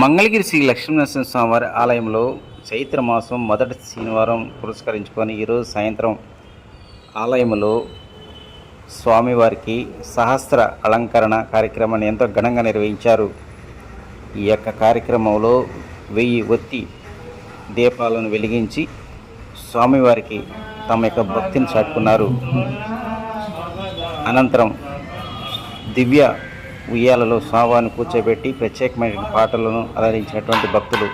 మంగళగిరి శ్రీ లక్ష్మీనరసింహ స్వామివారి ఆలయంలో చైత్ర మాసం మొదటి శనివారం పురస్కరించుకొని ఈరోజు సాయంత్రం ఆలయంలో స్వామివారికి సహస్ర అలంకరణ కార్యక్రమాన్ని ఎంతో ఘనంగా నిర్వహించారు. ఈ యొక్క కార్యక్రమంలో 1000 ఒత్తి దీపాలను వెలిగించి స్వామివారికి తమ యొక్క భక్తిని చాటుకున్నారు. అనంతరం దివ్య ఉయ్యాలలో స్వామివారిని కూర్చోబెట్టి ప్రత్యేకమైన పాటలను ఆదరించినటువంటి భక్తులు